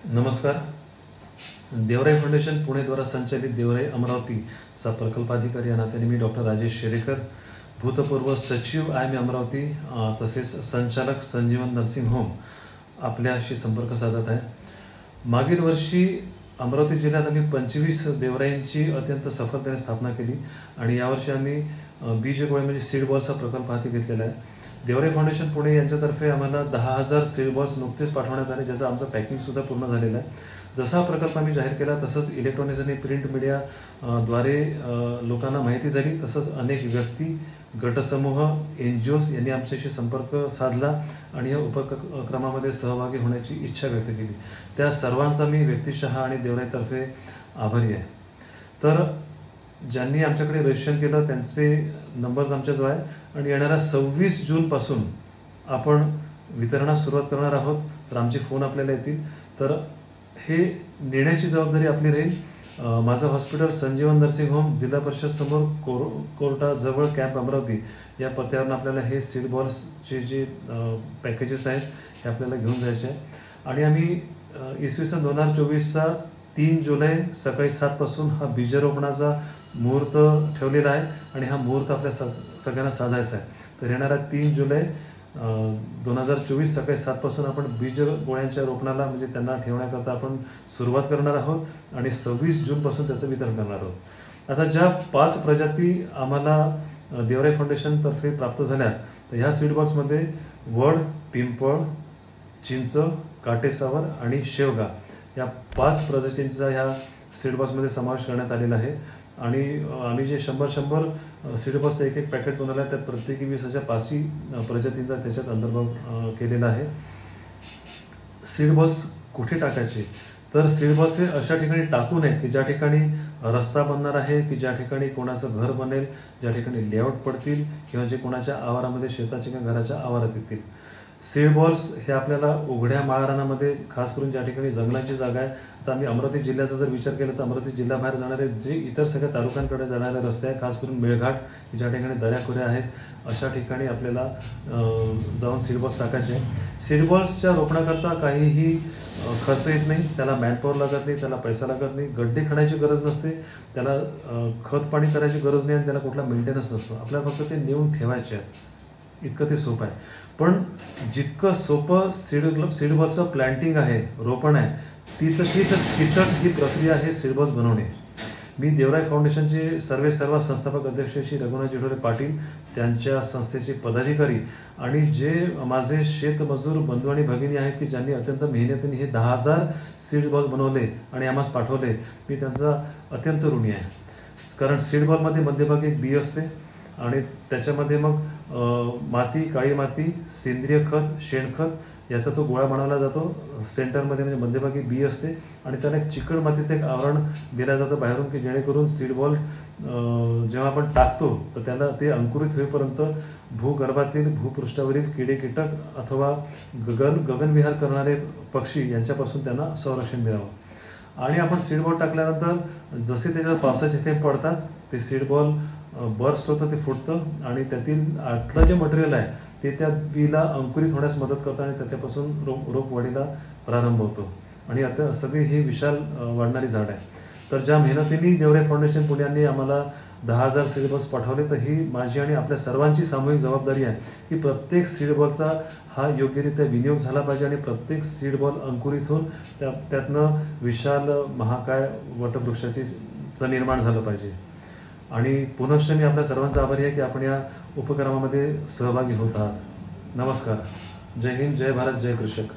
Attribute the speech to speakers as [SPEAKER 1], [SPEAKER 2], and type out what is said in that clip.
[SPEAKER 1] नमस्कार. देवराई फाउंडेशन पुणे द्वारा संचालित देवराई अमरावतीचा प्रकल्पाधिकारी या नात्याने मी डॉक्टर राजेश शेरेकर, भूतपूर्व सचिव IIM अमरावती, तसेच संचालक संजीवन नर्सिंग होम आपल्याशी संपर्क साधत आहे. मागील वर्षी अमरावती जिल्ह्यात आम्ही 25 देवराईंची अत्यंत सफलतेने स्थापना केली आणि यावर्षी आम्ही बीज गोळे म्हणजे सीड बॉलचा प्रकल्प हाती घेतलेला आहे. देवराई फाउंडेशन पुणे यांच्यातर्फे आम्हाला 10,000 सीड बॉल्स नुकतेच पाठवण्यात आले, ज्याचं आमचं पॅकिंगसुद्धा पूर्ण झालेलं आहे. जसा प्रकल्प आम्ही जाहीर केला तसंच इलेक्ट्रॉनिक्स आणि प्रिंट मीडिया द्वारे लोकांना माहिती झाली. तसंच अनेक व्यक्ती, गटसमूह, NGOs यांनी आमच्याशी संपर्क साधला आणि या उपक्रमामध्ये सहभागी होण्याची इच्छा व्यक्त केली. त्या सर्वांचा मी व्यक्तिशः आणि देवराईतर्फे आभारी आहे. तर ज्यांनी आमच्याकडे रजिस्ट्रेशन केलं त्यांचे नंबर्स आमच्याजवळ आहे आणि येणाऱ्या 26 जूनपासून आपण वितरणास सुरुवात करणार आहोत. तर आमचे फोन आपल्याला येतील. तर हे नेण्याची जबाबदारी आपली राहील. माझं हॉस्पिटल संजीवन नर्सिंग होम, जिल्हा परिषद समोर, कोर्टाजवळ, कॅम्प अमरावती या पत्त्यावरून आपल्याला हे सीड बॉल्सचे जे पॅकेजेस आहेत हे आपल्याला घेऊन जायचे आहे. आणि आम्ही इसवी सन 2024चा 3 जुलै सकाळी 7 पासून हा बीजरोपणाचा मुहूर्त ठेवलेला आहे आणि हा मुहूर्त आपल्या सगळ्यांना साधायचा आहे. तर येणारा 3 जुलै 2024 सकाळी 7 पासून आपण बीज गोळ्यांच्या रोपणाला म्हणजे त्यांना ठेवण्याकरता आपण सुरुवात करणार आहोत आणि 26 जूनपासून त्याचं वितरण करणार आहोत. आता ज्या 5 प्रजाती आम्हाला देवराई फाउंडेशनतर्फे प्राप्त झाल्या, तर ह्या सीड बॉल्समध्ये वड, पिंपळ, चिंच, काटेसावर आणि शेवगा या 5 प्रजातींचा ह्या सीड बॉक्समध्ये समावेश करण्यात आलेला आहे. आणि आम्ही जे 100 सीड बॉक्सचं एक पॅकेट बनवलं आहे, त्यात प्रत्येकी 20 पाचही प्रजातींचा त्याच्यात अंतर्भाव केलेला आहे. सीड बॉक्स कुठे टाकायचे, तर सीड बॉक्स हे अशा ठिकाणी टाकू नये की ज्या ठिकाणी रस्ता बनणार आहे, की ज्या ठिकाणी कोणाचं घर बनेल, ज्या ठिकाणी लेआउट पडतील किंवा जे कोणाच्या आवारामध्ये, शेताच्या किंवा घराच्या आवारात येतील. सीड बॉल्स हे आपल्याला उघड्या माळरानामध्ये, खास करून ज्या ठिकाणी जंगलाची जागा आहे, आता आम्ही अमरावती जिल्ह्याचा जर विचार केला तर अमरावती जिल्ह्याबाहेर जाणारे जे इतर सगळ्या तालुक्यांकडे जाणारे रस्ते आहेत, खास करून मेळघाट ज्या ठिकाणी दऱ्याखोऱ्या आहेत, अशा ठिकाणी आपल्याला जाऊन सीड बॉल्स टाकायचे आहे. सीड बॉल्सच्या रोपणाकरता काहीही खर्च येत नाही, त्याला मॅनपॉवर लागत नाही, त्याला पैसा लागत नाही, गड्डे खणायची गरज नसते, त्याला खत पाणी करायची गरज नाही आणि त्याला कुठला मेंटेनन्स नसतो. आपल्याला फक्त ते नेऊन ठेवायचे आहे, इतकं ते सोपं आहे. पण जितकं सोपं सीड बॉल्सचं प्लॅन्टिंग आहे, रोपण आहे, तीच किचट ही प्रक्रिया आहे सीड बॉल्स बनवणे. मी देवराई फाउंडेशनचे सर्व संस्थापक अध्यक्ष श्री रघुनाथ ढोरे पाटील, त्यांच्या संस्थेचे पदाधिकारी आणि जे माझे शेतमजूर बंधू आणि भगिनी आहेत की ज्यांनी अत्यंत मेहनतीने हे 10,000 सीड बॉल बनवले आणि आम्हाला पाठवले, मी त्यांचा अत्यंत ऋणी आहे. कारण सीड बॉलमध्ये मध्यभागी एक बी असते आणि त्याच्यामध्ये मग माती, काळी माती, सेंद्रिय खत, शेणखत याचा तो गोळा बनवला जातो. सेंटरमध्ये म्हणजे मध्यभागी बी असते आणि त्याला एक चिकट मातीचं एक आवरण दिलं जातं बाहेरून की जेणेकरून सीड बॉल जेव्हा आपण टाकतो तर त्याला ते अंकुरित होईपर्यंत भूगर्भातील, भूपृष्ठावरील किडे, कीटक अथवा गगनविहार करणारे पक्षी यांच्यापासून त्यांना संरक्षण मिळावं. आणि आपण सीड बॉल टाकल्यानंतर जसे त्याच्यावर पावसाचे थेंब पडतात, ते सीड बॉल बर्स्ट होतं, ते फुटतं आणि त्यातील आतलं जे मटेरियल आहे ते त्या बीला अंकुरित होण्यास मदत करतं आणि त्याच्यापासून रोप वाढीला प्रारंभ होतो. आणि आता सगळी ही विशाल वाढणारी झाड आहे. तर ज्या मेहनतीने देवराई फाउंडेशन पुण्याने आम्हाला 10,000 सीड बॉल्स पाठवले, तर ही माझी आणि आपल्या सर्वांची सामूहिक जबाबदारी आहे की प्रत्येक सीड बॉलचा हा योग्यरित्या विनियोग झाला पाहिजे आणि प्रत्येक सीड बॉल अंकुरित होऊन त्यातनं विशाल महाकाय वटवृक्षाचं निर्माण झालं पाहिजे. आणि पुनश्च मी आपल्या सर्वांचा आभारी आहे की आपण या उपक्रमामध्ये सहभागी होत आहात. नमस्कार. जय हिंद, जय भारत, जय कृषक.